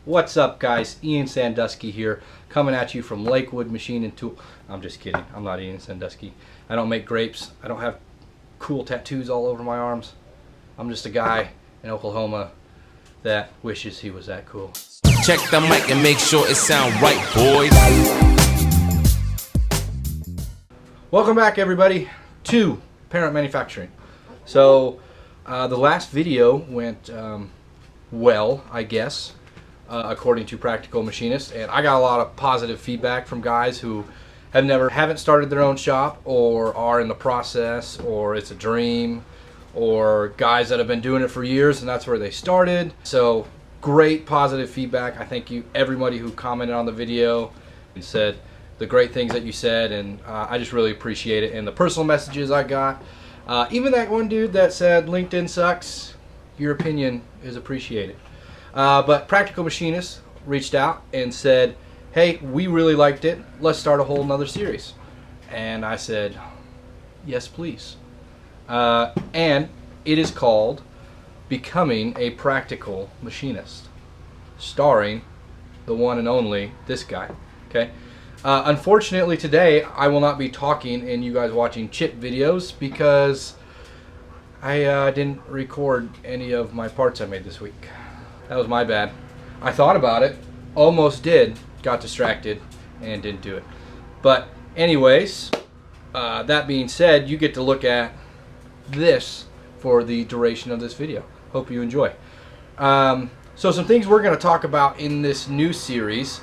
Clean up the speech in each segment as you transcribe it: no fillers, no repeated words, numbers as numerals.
What's up, guys? Ian Sandusky here, coming at you from Lakewood Machine and Tool. I'm just kidding. I'm not Ian Sandusky. I don't make grapes. I don't have cool tattoos all over my arms. I'm just a guy in Oklahoma that wishes he was that cool. Check the mic and make sure it sound right, boys. Welcome back, everybody, to Parent Manufacturing. So the last video went well, I guess, according to Practical Machinist, and I got a lot of positive feedback from guys who haven't started their own shop, or are in the process, or it's a dream, or guys that have been doing it for years and that's where they started. So great positive feedback. I thank you everybody who commented on the video and said the great things that you said, and I just really appreciate it. And the personal messages I got, even that one dude that said LinkedIn sucks, your opinion is appreciated. But Practical Machinist reached out and said, hey, we really liked it, let's start a whole nother series. And I said, yes please. And it is called Becoming a Practical Machinist, starring the one and only this guy. Okay. Unfortunately today I will not be talking and you guys watching chip videos because I didn't record any of my parts I made this week. That was my bad. I thought about it, almost did, got distracted and didn't do it. But anyways, that being said, you get to look at this for the duration of this video. Hope you enjoy. So some things we're going to talk about in this new series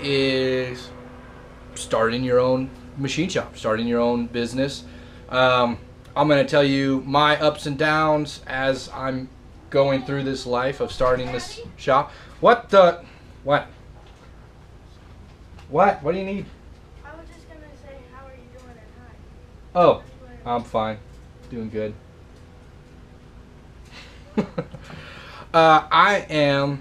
is starting your own machine shop, starting your own business. I'm going to tell you my ups and downs as I'm going through this life of starting this shop. What do you need? I was just going to say, how are you doing and hi. Oh, I'm fine. Doing good. I am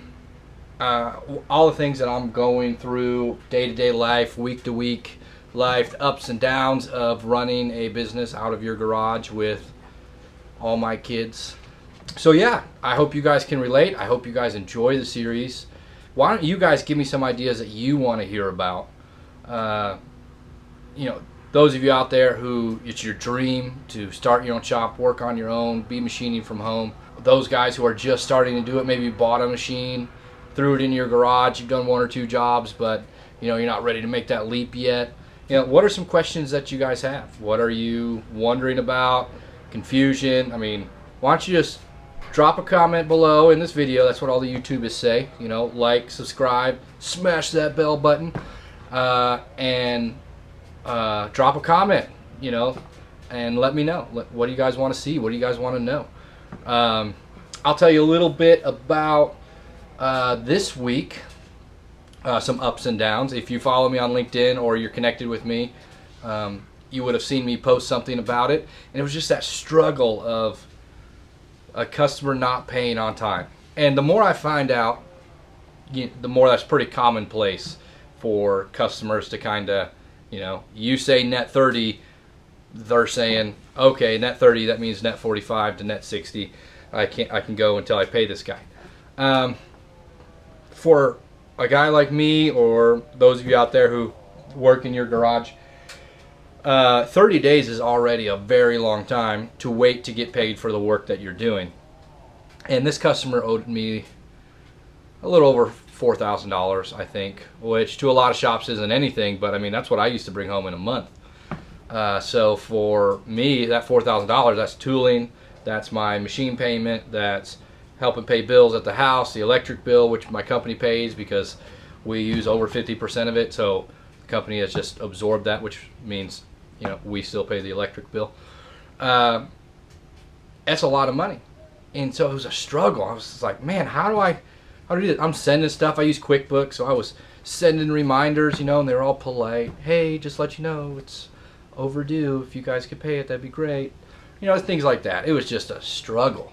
all the things that I'm going through, day-to-day life, week-to-week life, the ups and downs of running a business out of your garage with all my kids. So yeah, I hope you guys can relate. I hope you guys enjoy the series. Why don't you guys give me some ideas that you want to hear about? You know, those of you out there who it's your dream to start your own shop, work on your own, be machining from home. Those guys who are just starting to do it, maybe you bought a machine, threw it in your garage, you've done one or two jobs, but you know, you're not ready to make that leap yet. You know, what are some questions that you guys have? What are you wondering about? Confusion? I mean, why don't you just drop a comment below in this video. That's what all the YouTubers say. You know, like, subscribe, smash that bell button, and drop a comment, you know, and let me know. What do you guys want to see? What do you guys want to know? I'll tell you a little bit about this week, some ups and downs. If you follow me on LinkedIn or you're connected with me, you would have seen me post something about it. And it was just that struggle of a customer not paying on time. And the more I find out, the more that's pretty commonplace for customers to kind of, you know, you say Net30, they're saying, okay, Net30, that means Net45 to Net60. I can go until I pay this guy. For a guy like me, or those of you out there who work in your garage, 30 days is already a very long time to wait to get paid for the work that you're doing. And this customer owed me a little over $4,000, I think, which to a lot of shops isn't anything, but I mean, that's what I used to bring home in a month. So for me, that $4,000, that's tooling, that's my machine payment, that's helping pay bills at the house, the electric bill, which my company pays because we use over 50% of it, so the company has just absorbed that, which means, you know, we still pay the electric bill. That's a lot of money. And so it was a struggle. I was just like, man, how do I do this? I'm sending stuff. I use QuickBooks, so I was sending reminders, you know, and they were all polite. Hey, just let you know it's overdue. If you guys could pay it, that'd be great. You know, things like that. It was just a struggle.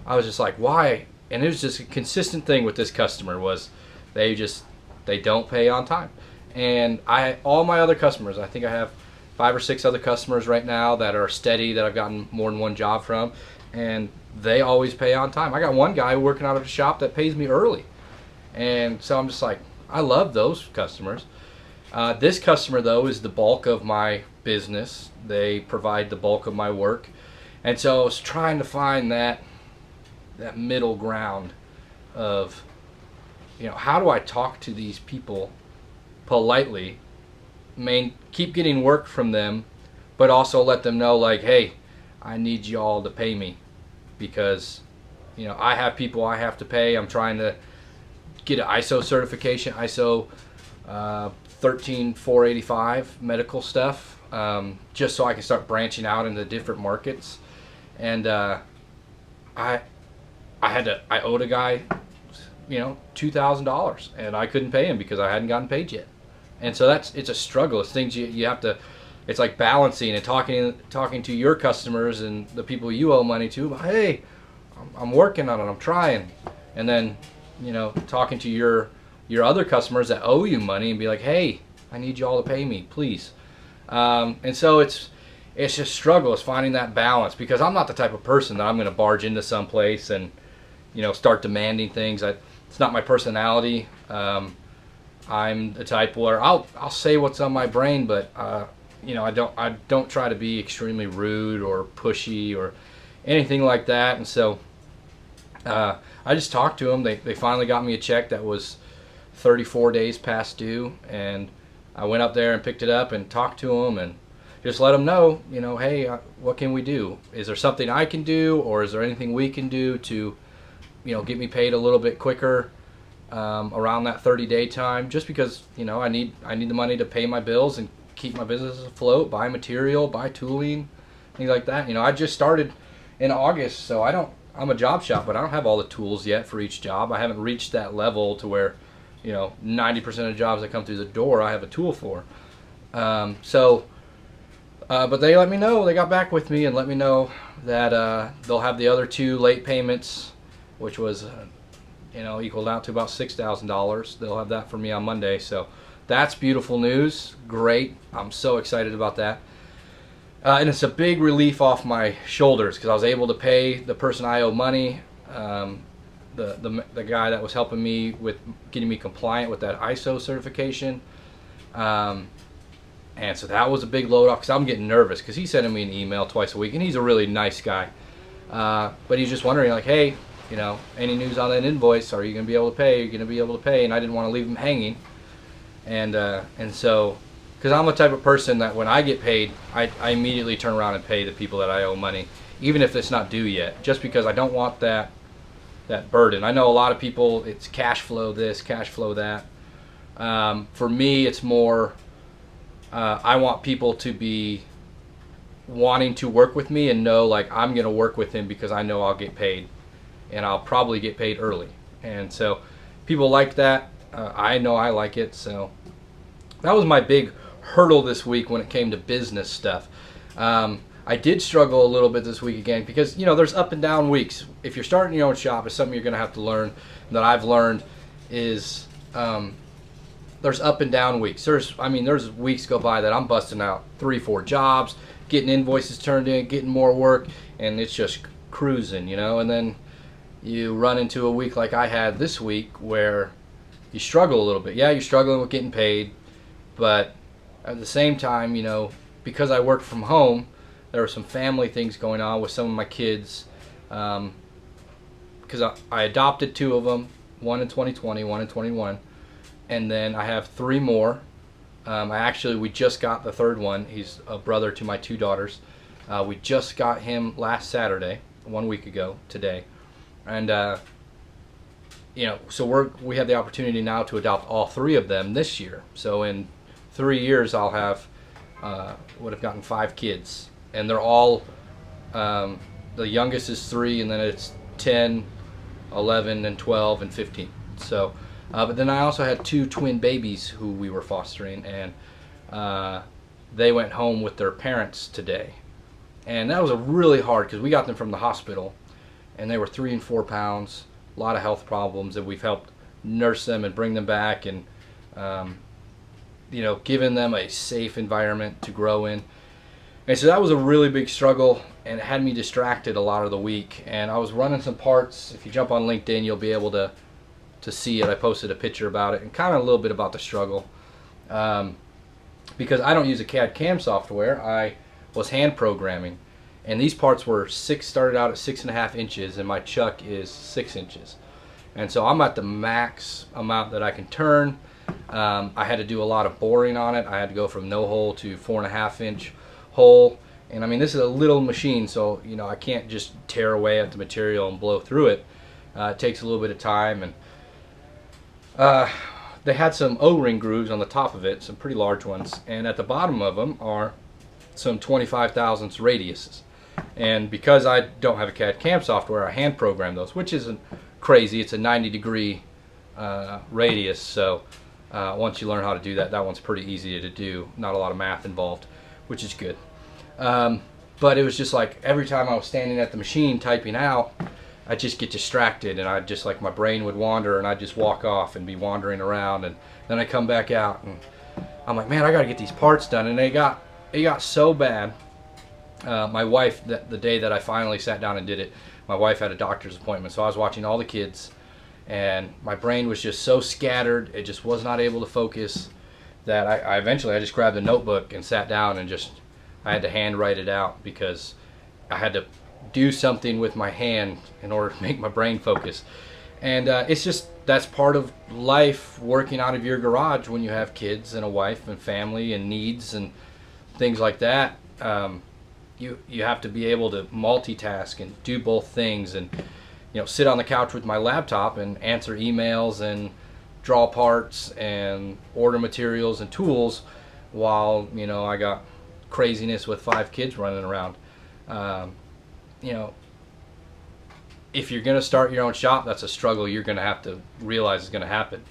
I was just like, why? And it was just a consistent thing with this customer was they don't pay on time. And all my other customers, I think I have 5 or 6 other customers right now that are steady, that I've gotten more than one job from, and they always pay on time. I got one guy working out of a shop that pays me early, And so I'm just like, I love those customers. This customer though is the bulk of my business. They provide the bulk of my work, and so I was trying to find that middle ground of, how do I talk to these people politely, keep getting work from them, but also let them know, like, hey, I need y'all to pay me because I have people I have to pay. I'm trying to get an ISO certification, ISO 13485 medical stuff, just so I can start branching out into different markets. And I owed a guy $2,000, and I couldn't pay him because I hadn't gotten paid yet. And so it's a struggle. It's things you have to, it's like balancing and talking to your customers and the people you owe money to. Hey, I'm working on it, I'm trying. And then talking to your other customers that owe you money and be like, hey, I need you all to pay me, please. And so it's just struggle. It's finding that balance, because I'm not the type of person that I'm going to barge into some place and start demanding things. It's not my personality. I'm the type where I'll say what's on my brain, but I don't try to be extremely rude or pushy or anything like that. And so I just talked to them. They finally got me a check that was 34 days past due, and I went up there and picked it up and talked to them and just let them know, hey, what can we do? Is there something I can do, or is there anything we can do to, get me paid a little bit quicker around that 30-day time? Just because, I need the money to pay my bills and keep my business afloat, buy material, buy tooling, things like that. I just started in August, so I'm a job shop, but I don't have all the tools yet for each job. I haven't reached that level to where 90% of the jobs that come through the door I have a tool for. But they let me know, they got back with me and let me know that they'll have the other 2 late payments, which was equaled out to about $6,000. They'll have that for me on Monday. So that's beautiful news. Great. I'm so excited about that. And it's a big relief off my shoulders, because I was able to pay the person I owe money, the guy that was helping me with getting me compliant with that ISO certification. And so that was a big load off, because I'm getting nervous, because he's sending me an email twice a week, and he's a really nice guy. But he's just wondering, like, hey, any news on that invoice? Are you going to be able to pay? Are you going to be able to pay? And I didn't want to leave him hanging. And so, because I'm the type of person that when I get paid, I immediately turn around and pay the people that I owe money, even if it's not due yet, just because I don't want that burden. I know a lot of people, it's cash flow this, cash flow that. For me, it's more, I want people to be wanting to work with me and know, like, I'm going to work with him because I know I'll get paid, and I'll probably get paid early. And so people like that. I know I like it. So that was my big hurdle this week when it came to business stuff. I did struggle a little bit this week again, because there's up and down weeks. If you're starting your own shop, it's something you're going to have to learn, that I've learned is there's up and down weeks. There's weeks go by that I'm busting out 3-4 jobs, getting invoices turned in, getting more work, and it's just cruising, and then you run into a week like I had this week where you struggle a little bit. Yeah, you're struggling with getting paid, but at the same time, because I work from home, there were some family things going on with some of my kids, because I adopted 2 of them, one in 2020, one in 21, and then I have 3 more. We just got the 3rd one. He's a brother to my 2 daughters. We just got him last Saturday, 1 week ago today, and so we have the opportunity now to adopt all 3 of them this year. So in 3 years, I'll have would have gotten 5 kids, and they're all the youngest is 3, and then it's 10, 11, and 12, and 15. So, but then I also had 2 twin babies who we were fostering, and they went home with their parents today, and that was really hard because we got them from the hospital, and they were 3 and 4 pounds, a lot of health problems, and we've helped nurse them and bring them back, and giving them a safe environment to grow in. And so that was a really big struggle, and it had me distracted a lot of the week. And I was running some parts. If you jump on LinkedIn, you'll be able to to see it. I posted a picture about it and kind of a little bit about the struggle. Because I don't use a CAD CAM software, I was hand programming. And these parts were started out at 6.5 inches, and my chuck is 6 inches. And so I'm at the max amount that I can turn. I had to do a lot of boring on it. I had to go from no hole to 4.5 inch hole. And I mean, this is a little machine, so you know I can't just tear away at the material and blow through it. It takes a little bit of time, and they had some O-ring grooves on the top of it, some pretty large ones, and at the bottom of them are some 25 thousandths radiuses. And because I don't have a CAD CAM software, I hand program those, which isn't crazy. It's a 90-degree radius, so once you learn how to do that, that one's pretty easy to do. Not a lot of math involved, which is good. But it was just like every time I was standing at the machine typing out, I'd just get distracted, and I'd just like my brain would wander, and I'd just walk off and be wandering around, and then I come back out, and I'm like, man, I got to get these parts done. And it got so bad. My wife, the day that I finally sat down and did it, my wife had a doctor's appointment, so I was watching all the kids, and my brain was just so scattered, it just was not able to focus, that I eventually just grabbed a notebook and sat down, and I had to hand write it out, because I had to do something with my hand in order to make my brain focus. And it's just, that's part of life, working out of your garage when you have kids and a wife and family and needs and things like that. You have to be able to multitask and do both things, and you know, sit on the couch with my laptop and answer emails and draw parts and order materials and tools while, you know, I got craziness with 5 kids running around. You know, if you're going to start your own shop, that's a struggle you're going to have to realize is going to happen.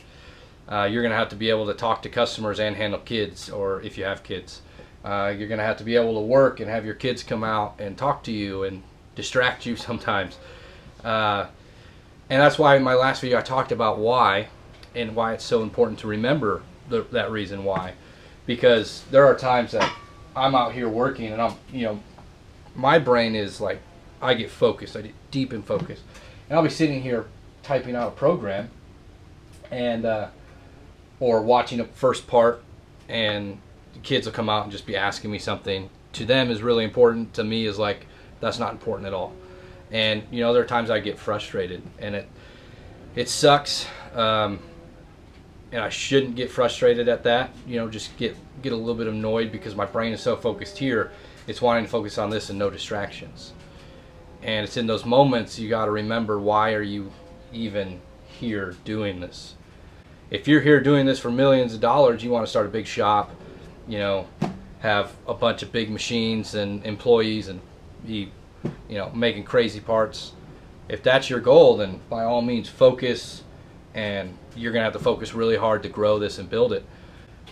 You're going to have to be able to talk to customers and handle kids, or if you have kids. You're going to have to be able to work and have your kids come out and talk to you and distract you sometimes. And that's why in my last video I talked about why, and why it's so important to remember that reason why. Because there are times that I'm out here working, and my brain is like, I get focused, I get deep in focus. And I'll be sitting here typing out a program, and or watching a first part, and the kids will come out and just be asking me something. To them is really important, to me is like, that's not important at all. And you know, there are times I get frustrated, and it sucks, and I shouldn't get frustrated at that. You know, just get a little bit annoyed, because my brain is so focused here, it's wanting to focus on this and no distractions. And it's in those moments you got to remember, why are you even here doing this? If you're here doing this for millions of dollars, you want to start a big shop, you know, have a bunch of big machines and employees, and be, you know, making crazy parts. If that's your goal, then by all means focus, and you're gonna have to focus really hard to grow this and build it.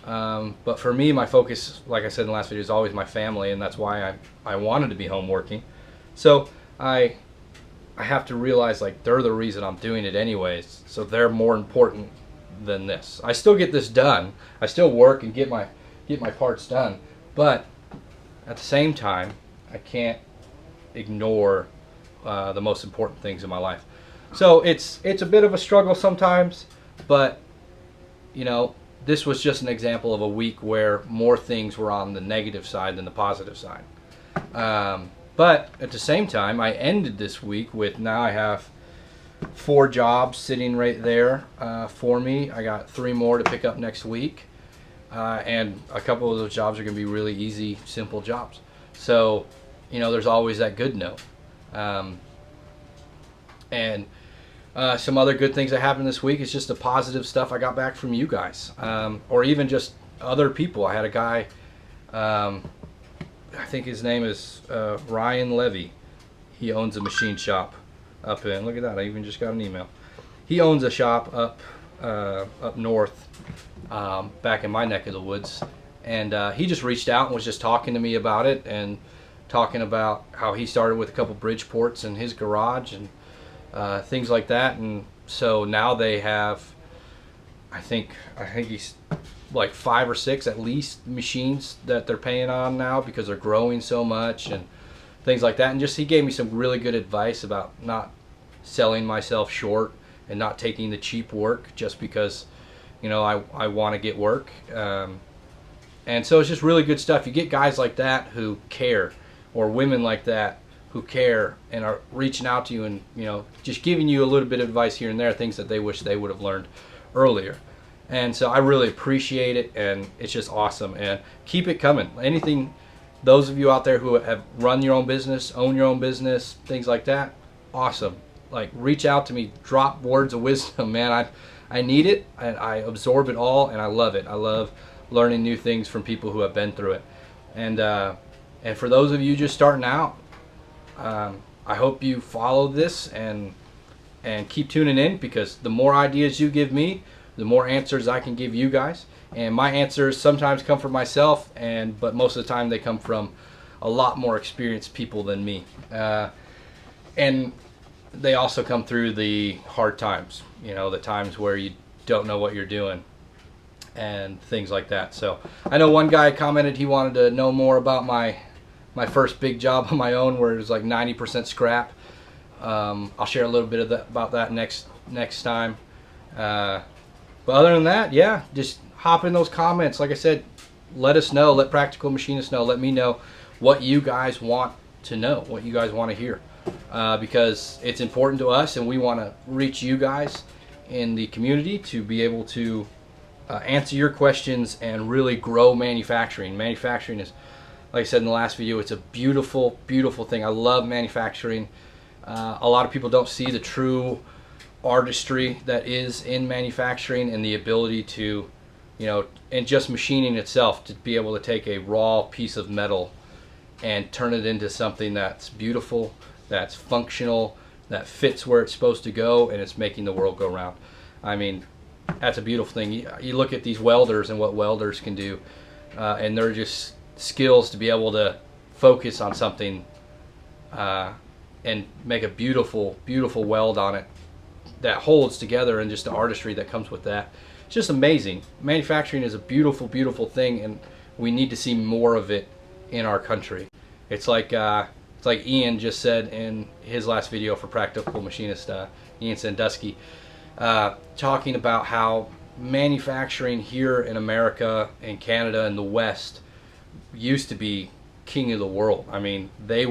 But for me, my focus, like I said in the last video, is always my family, and that's why I wanted to be home working. So I have to realize, like, they're the reason I'm doing it anyways, so they're more important than this. I still get this done, I still work and get my parts done, but at the same time, I can't ignore the most important things in my life. So it's a bit of a struggle sometimes, but you know, this was just an example of a week where more things were on the negative side than the positive side. But at the same time, I ended this week with, now I have 4 jobs sitting right there for me. I got 3 more to pick up next week. And a couple of those jobs are going to be really easy, simple jobs. So, you know, there's always that good note. And some other good things that happened this week is just the positive stuff I got back from you guys. Or even just other people. I had a guy, I think his name is Ryan Levy. He owns a machine shop up in, look at that, I even just got an email. He owns a shop up north, back in my neck of the woods, and he just reached out and was just talking to me about it, and talking about how he started with a couple bridge ports in his garage and things like that. And so now they have, I think he's like 5 or 6 at least machines that they're paying on now, because they're growing so much and things like that. And just, he gave me some really good advice about not selling myself short and not taking the cheap work just because, you know, I want to get work. And so it's just really good stuff. You get guys like that who care, or women like that who care and are reaching out to you and, you know, just giving you a little bit of advice here and there, things that they wish they would have learned earlier. And so I really appreciate it, and it's just awesome. And keep it coming. Anything, those of you out there who have run your own business, own your own business, things like that, awesome. Like, reach out to me, drop words of wisdom, man. I need it, and I absorb it all, and I love it. I love learning new things from people who have been through it. And for those of you just starting out, I hope you follow this and keep tuning in, because the more ideas you give me, the more answers I can give you guys. And my answers sometimes come from myself, but most of the time they come from a lot more experienced people than me. And they also come through the hard times, you know, the times where you don't know what you're doing and things like that. So I know one guy commented he wanted to know more about my first big job on my own, where it was like 90% scrap. I'll share a little bit of about that next time. But other than that, yeah, just hop in those comments. Like I said, let us know, let Practical Machinists know, let me know what you guys want to know, what you guys want to hear. Because it's important to us, and we want to reach you guys in the community to be able to answer your questions and really grow manufacturing. Manufacturing is, like I said in the last video, it's a beautiful, beautiful thing. I love manufacturing. A lot of people don't see the true artistry that is in manufacturing, and the ability to, you know, and just machining itself, to be able to take a raw piece of metal and turn it into something that's beautiful, that's functional, that fits where it's supposed to go, and it's making the world go round. I mean, that's a beautiful thing. You look at these welders and what welders can do, and they're just skills to be able to focus on something and make a beautiful, beautiful weld on it that holds together, and just the artistry that comes with that. It's just amazing. Manufacturing is a beautiful, beautiful thing, and we need to see more of it in our country. It's like Ian just said in his last video for Practical Machinist, Ian Sandusky, talking about how manufacturing here in America and Canada and the West used to be king of the world. I mean, we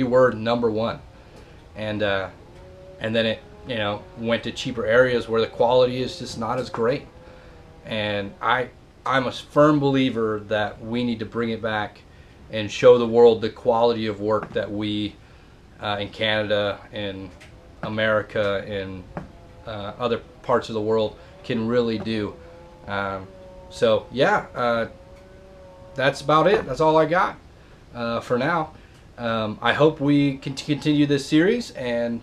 were number one, and then it, you know, went to cheaper areas where the quality is just not as great. And I'm a firm believer that we need to bring it back and show the world the quality of work that we in Canada and America and other parts of the world can really do. So yeah, that's about it. That's all I got for now. I hope we can continue this series, and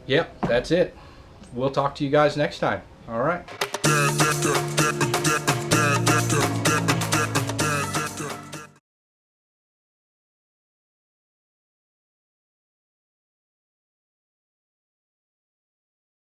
yep, that's it. We'll talk to you guys next time. All right.